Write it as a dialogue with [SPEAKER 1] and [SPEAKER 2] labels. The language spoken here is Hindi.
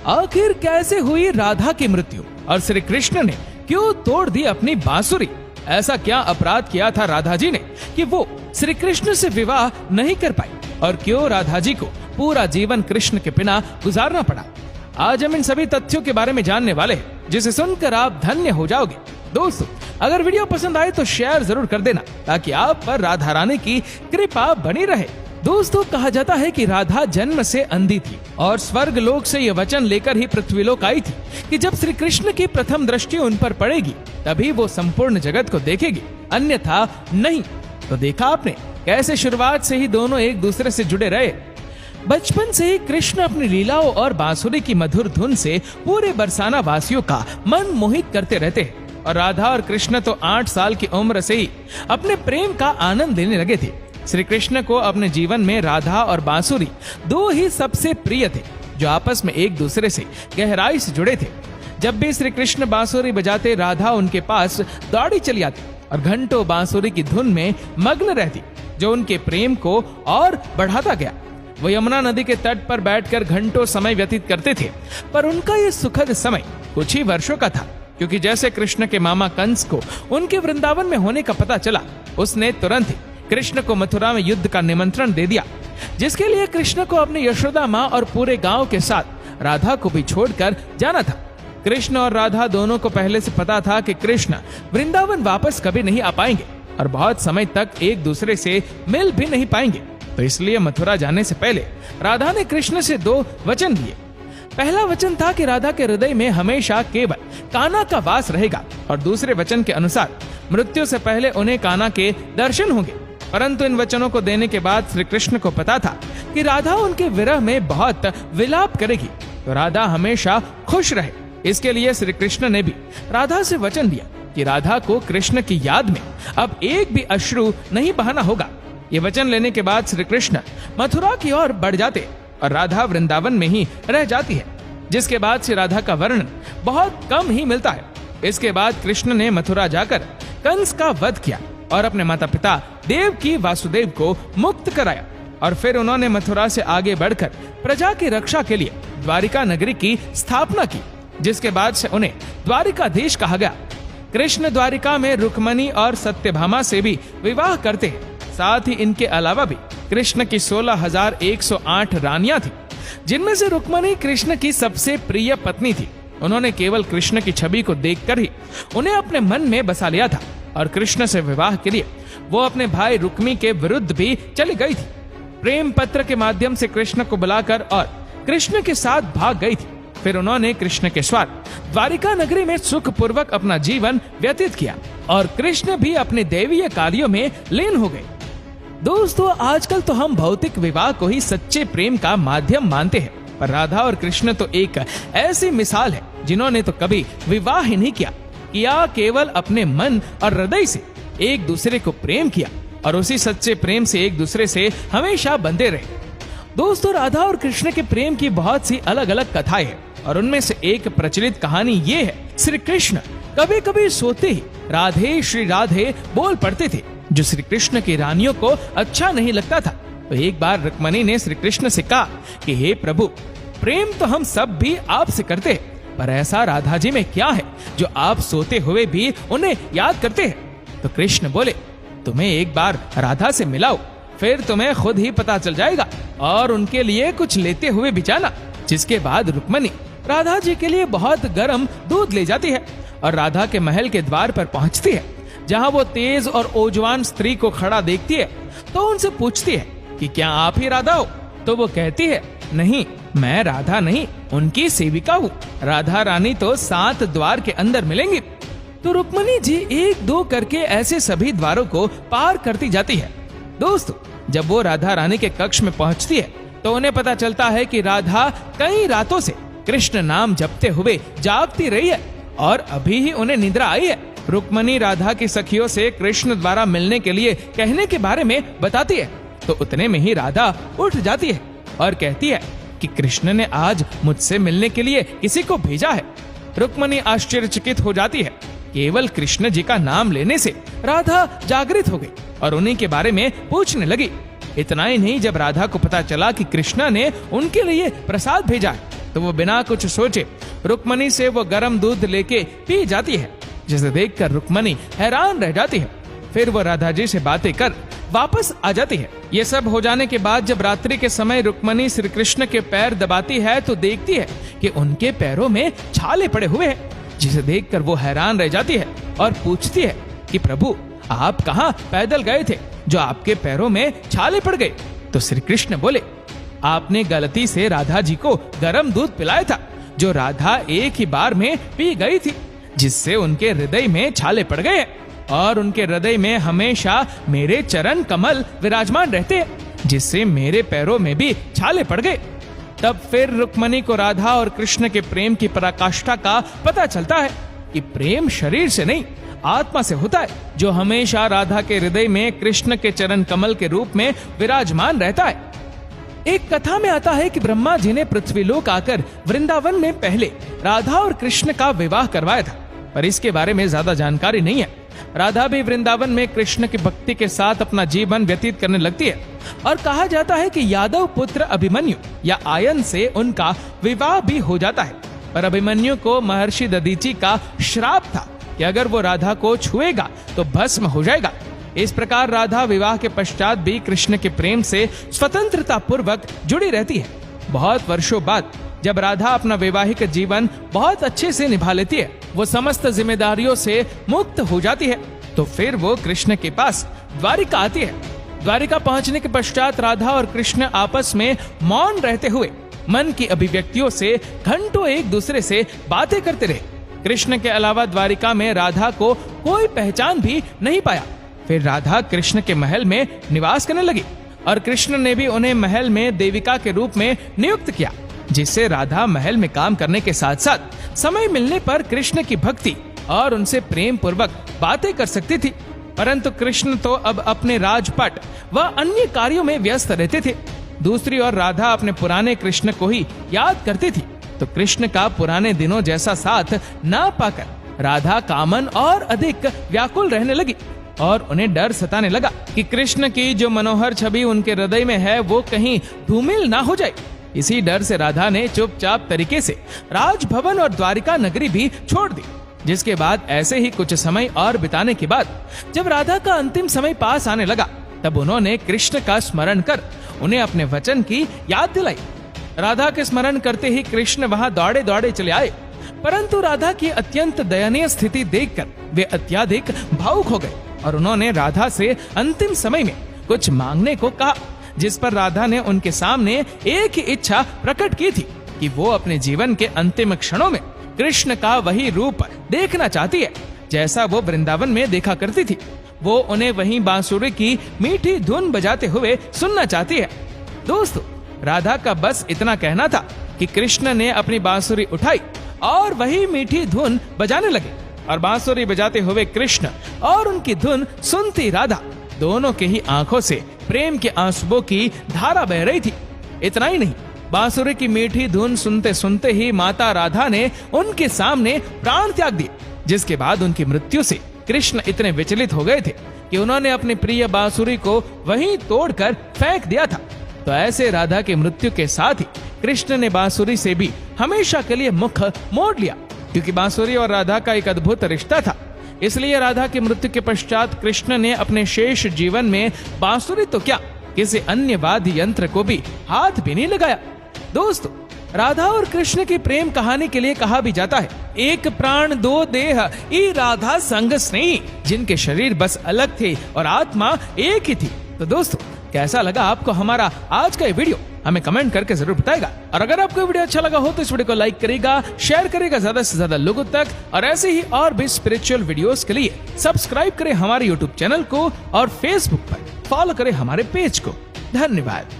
[SPEAKER 1] आखिर कैसे हुई राधा की मृत्यु और श्री कृष्ण ने क्यों तोड़ दी अपनी बांसुरी? ऐसा क्या अपराध किया था राधा जी ने कि वो श्री कृष्ण से विवाह नहीं कर पाई? और क्यों राधा जी को पूरा जीवन कृष्ण के बिना गुजारना पड़ा? आज हम इन सभी तथ्यों के बारे में जानने वाले हैं, जिसे सुनकर आप धन्य हो जाओगे। दोस्तों, अगर वीडियो पसंद आए तो शेयर जरूर कर देना, ताकि आप पर राधा रानी की कृपा बनी रहे। दोस्तों, कहा जाता है कि राधा जन्म से अंधी थी और स्वर्ग लोक से यह वचन लेकर ही पृथ्वीलोक आई थी कि जब श्री कृष्ण की प्रथम दृष्टि उन पर पड़ेगी तभी वो संपूर्ण जगत को देखेगी, अन्यथा नहीं। तो देखा आपने कैसे शुरुआत से ही दोनों एक दूसरे से जुड़े रहे। बचपन से ही कृष्ण अपनी लीलाओं और बांसुरी की मधुर धुन से पूरे बरसाना वासियों का मन मोहित करते रहते हैं। और राधा और कृष्ण तो 8 साल की उम्र से ही अपने प्रेम का आनंद लेने लगे थे। श्री कृष्ण को अपने जीवन में राधा और बांसुरी दो ही सबसे प्रिय थे, जो आपस में एक दूसरे से गहराई से जुड़े थे। जब भी श्री कृष्ण बांसुरी बजाते, राधा उनके पास दौड़ी चली आती और घंटों बांसुरी की धुन में मग्न रहती, जो उनके प्रेम को और बढ़ाता गया। वो यमुना नदी के तट पर बैठकर घंटों समय व्यतीत करते थे, पर उनका ये सुखद समय कुछ ही वर्षों का था, क्योंकि जैसे कृष्ण के मामा कंस को उनके वृंदावन में होने का पता चला, उसने तुरंत ही कृष्ण को मथुरा में युद्ध का निमंत्रण दे दिया, जिसके लिए कृष्ण को अपनी यशोदा माँ और पूरे गांव के साथ राधा को भी छोड़कर जाना था। कृष्ण और राधा दोनों को पहले से पता था कि कृष्ण वृंदावन वापस कभी नहीं आ पाएंगे और बहुत समय तक एक दूसरे से मिल भी नहीं पाएंगे। तो इसलिए मथुरा जाने से पहले राधा ने कृष्ण से 2 वचन दिए। पहला वचन था कि राधा के हृदय में हमेशा केवल कान्हा का वास रहेगा, और दूसरे वचन के अनुसार मृत्यु से पहले उन्हें कान्हा के दर्शन होंगे। परंतु इन वचनों को देने के बाद श्री कृष्ण को पता था कि राधा उनके विरह में बहुत विलाप करेगी, तो राधा हमेशा खुश रहे। इसके लिए श्री कृष्ण ने भी राधा से वचन दिया कि राधा को कृष्ण की याद में अब एक भी अश्रु नहीं बहाना होगा। ये वचन लेने के बाद श्री कृष्ण मथुरा की ओर बढ़ जाते और राधा वृंदावन में ही रह जाती है, जिसके बाद से राधा का वर्णन बहुत कम ही मिलता है। इसके बाद कृष्ण ने मथुरा जाकर कंस का वध किया और अपने माता पिता देवकी वासुदेव को मुक्त कराया, और फिर उन्होंने मथुरा से आगे बढ़कर प्रजा की रक्षा के लिए द्वारिका नगरी की स्थापना की, जिसके बाद से उन्हें द्वारिकाधीश कहा गया। कृष्ण द्वारिका में रुक्मणी और सत्यभामा से भी विवाह करते हैं। साथ ही इनके अलावा भी कृष्ण की 16,108 रानियां थी, जिनमें से रुक्मणी कृष्ण की सबसे प्रिय पत्नी थी। उन्होंने केवल कृष्ण की छवि को देखकर ही उन्हें अपने मन में बसा लिया था, और कृष्ण से विवाह के लिए वो अपने भाई रुक्मी के विरुद्ध भी चली गई थी। प्रेम पत्र के माध्यम से कृष्ण को बुलाकर और कृष्ण के साथ भाग गई थी। फिर उन्होंने कृष्ण के स्वार्थ द्वारिका नगरी में सुखपूर्वक अपना जीवन व्यतीत किया, और कृष्ण भी अपने दैवीय कार्यों में लीन हो गए। दोस्तों, आजकल तो हम भौतिक विवाह को ही सच्चे प्रेम का माध्यम मानते हैं, पर राधा और कृष्ण तो एक ऐसी मिसाल है जिन्होंने तो कभी विवाह ही नहीं किया केवल अपने मन और हृदय से एक दूसरे को प्रेम किया, और उसी सच्चे प्रेम से एक दूसरे से हमेशा बंधे रहे। दोस्तों, राधा और कृष्ण के प्रेम की बहुत सी अलग अलग कथाएं हैं, और उनमें से एक प्रचलित कहानी ये है, श्री कृष्ण कभी कभी सोते ही राधे श्री राधे बोल पड़ते थे, जो श्री कृष्ण की रानियों को अच्छा नहीं लगता था। तो एक बार रुक्मणी ने श्री कृष्ण से कहा कि हे प्रभु, प्रेम तो हम सब भी आपसे करते हैं, पर ऐसा राधा जी में क्या है जो आप सोते हुए भी उन्हें याद करते हैं? तो कृष्ण बोले, तुम्हें एक बार राधा से मिलाओ, फिर तुम्हें खुद ही पता चल जाएगा, और उनके लिए कुछ लेते हुए भी जाना। जिसके बाद रुक्मणी राधा जी के लिए बहुत गर्म दूध ले जाती है और राधा के महल के द्वार पर पहुंचती है, जहां वो तेज और ओजवान स्त्री को खड़ा देखती है, तो उनसे पूछती है कि क्या आप ही राधा हो? तो वो कहती है, नहीं, मैं राधा नहीं, उनकी सेविका हूँ। राधा रानी तो 7 द्वार के अंदर मिलेंगी। तो रुक्मणी जी 1-2 करके ऐसे सभी द्वारों को पार करती जाती है। दोस्तों, जब वो राधा रानी के कक्ष में पहुंचती है, तो उन्हें पता चलता है कि राधा कई रातों से कृष्ण नाम जपते हुए जागती रही है, और अभी ही उन्हें निद्रा आई है। रुक्मणी राधा की सखियों से कृष्ण द्वारा मिलने के लिए कहने के बारे में बताती है, तो उतने में ही राधा उठ जाती है और कहती है कि कृष्ण ने आज मुझसे मिलने के लिए किसी को भेजा है। रुक्मणी आश्चर्यचकित हो जाती है। केवल कृष्ण जी का नाम लेने से राधा जागृत हो गई और उन्हीं के बारे में पूछने लगी। इतना ही नहीं, जब राधा को पता चला कि कृष्ण ने उनके लिए प्रसाद भेजा है, तो वो बिना कुछ सोचे रुक्मणी से वो गर्म दूध लेके पी जाती है, जिसे देखकर रुक्मणी हैरान रह जाती है। फिर वो राधा जी से बातें कर वापस आ जाती है। ये सब हो जाने के बाद जब रात्रि के समय रुक्मणी श्री कृष्ण के पैर दबाती है तो देखती है कि उनके पैरों में छाले पड़े हुए हैं, जिसे देखकर वो हैरान रह जाती है और पूछती है कि प्रभु, आप कहाँ पैदल गए थे जो आपके पैरों में छाले पड़ गए? तो श्री कृष्ण बोले, आपने गलती से राधा जी को गर्म दूध पिलाया था, जो राधा एक ही बार में पी गई थी, जिससे उनके हृदय में छाले पड़ गए हैं और उनके हृदय में हमेशा मेरे चरण कमल विराजमान रहते हैं, जिससे मेरे पैरों में भी छाले पड़ गए। तब फिर रुक्मणी को राधा और कृष्ण के प्रेम की पराकाष्ठा का पता चलता है कि प्रेम शरीर से नहीं आत्मा से होता है, जो हमेशा राधा के हृदय में कृष्ण के चरण कमल के रूप में विराजमान रहता है। एक कथा में आता है कि ब्रह्मा जी ने पृथ्वीलोक आकर वृंदावन में पहले राधा और कृष्ण का विवाह करवाया था, पर इसके बारे में ज्यादा जानकारी नहीं है। राधा भी वृंदावन में कृष्ण की भक्ति के साथ अपना जीवन व्यतीत करने लगती है और कहा जाता है कि यादव पुत्र अभिमन्यु या आयन से उनका विवाह भी हो जाता है। पर अभिमन्यु को महर्षि दधीचि का श्राप था कि अगर वो राधा को छुएगा तो भस्म हो जाएगा। इस प्रकार राधा विवाह के पश्चात भी कृष्ण के प्रेम से स्वतंत्रता पूर्वक जुड़ी रहती है। बहुत वर्षों बाद जब राधा अपना वैवाहिक जीवन बहुत अच्छे से निभा लेती है, वो समस्त जिम्मेदारियों से मुक्त हो जाती है, तो फिर वो कृष्ण के पास द्वारिका आती है। द्वारिका पहुंचने के पश्चात राधा और कृष्ण आपस में मौन रहते हुए मन की अभिव्यक्तियों से घंटों एक दूसरे से बातें करते रहे। कृष्ण के अलावा द्वारिका में राधा को कोई पहचान भी नहीं पाया। फिर राधा कृष्ण के महल में निवास करने लगी और कृष्ण ने भी उन्हें महल में देविका के रूप में नियुक्त किया, जिससे राधा महल में काम करने के साथ साथ समय मिलने पर कृष्ण की भक्ति और उनसे प्रेम पूर्वक बातें कर सकती थी। परंतु कृष्ण तो अब अपने राजपाट व अन्य कार्यों में व्यस्त रहते थे। दूसरी ओर राधा अपने पुराने कृष्ण को ही याद करती थी, तो कृष्ण का पुराने दिनों जैसा साथ ना पाकर राधा कामन और अधिक व्याकुल रहने लगी और उन्हें डर सताने लगा कि कृष्ण की जो मनोहर छवि उनके हृदय में है वो कहीं धूमिल ना हो जाए। इसी डर से राधा ने चुपचाप तरीके से राजभवन और द्वारिका नगरी भी छोड़ दी। जिसके बाद ऐसे ही कुछ समय और बिताने के बाद जब राधा का अंतिम समय पास आने लगा, तब उन्होंने कृष्ण का स्मरण कर उन्हें अपने वचन की याद दिलाई। राधा के स्मरण करते ही कृष्ण वहां दौड़े दौड़े चले आए, परंतु राधा की अत्यंत दयनीय स्थिति देखकर वे अत्यधिक भावुक हो गए और उन्होंने राधा से अंतिम समय में कुछ मांगने को कहा, जिस पर राधा ने उनके सामने एक ही इच्छा प्रकट की थी कि वो अपने जीवन के अंतिम क्षणों में कृष्ण का वही रूप देखना चाहती है जैसा वो वृंदावन में देखा करती थी। वो उन्हें वहीं बांसुरी की मीठी धुन बजाते हुए सुनना चाहती है। दोस्तों, राधा का बस इतना कहना था कि कृष्ण ने अपनी बांसुरी उठाई और वही मीठी धुन बजाने लगे और बांसुरी बजाते हुए कृष्ण और उनकी धुन सुनती राधा दोनों के ही आंखों से प्रेम के आंसुओं की धारा बह रही थी। इतना ही नहीं, बांसुरी की मीठी धुन सुनते सुनते ही माता राधा ने उनके सामने प्राण त्याग दिए, जिसके बाद उनकी मृत्यु से कृष्ण इतने विचलित हो गए थे कि उन्होंने अपनी प्रिय बांसुरी को वहीं तोड़कर फेंक दिया था। तो ऐसे राधा की मृत्यु के साथ ही कृष्ण ने बांसुरी से भी हमेशा के लिए मुख मोड़ लिया, क्योंकि बांसुरी और राधा का एक अद्भुत रिश्ता था। इसलिए राधा की मृत्यु के पश्चात कृष्ण ने अपने शेष जीवन में बांसुरी तो क्या, किसी अन्य वाद्य यंत्र को भी हाथ भी नहीं लगाया। दोस्तों, राधा और कृष्ण की प्रेम कहानी के लिए कहा भी जाता है, एक प्राण दो देह ई राधा संग स्नेही, जिनके शरीर बस अलग थे और आत्मा एक ही थी। तो दोस्तों, कैसा लगा आपको हमारा आज का ये वीडियो? हमें कमेंट करके जरूर बताएगा। और अगर आपको वीडियो अच्छा लगा हो तो इस वीडियो को लाइक करेगा, शेयर करेगा ज्यादा से ज्यादा लोगों तक, और ऐसे ही और भी स्पिरिचुअल वीडियोस के लिए सब्सक्राइब करें हमारे यूट्यूब चैनल को और फेसबुक पर फॉलो करें हमारे पेज को। धन्यवाद।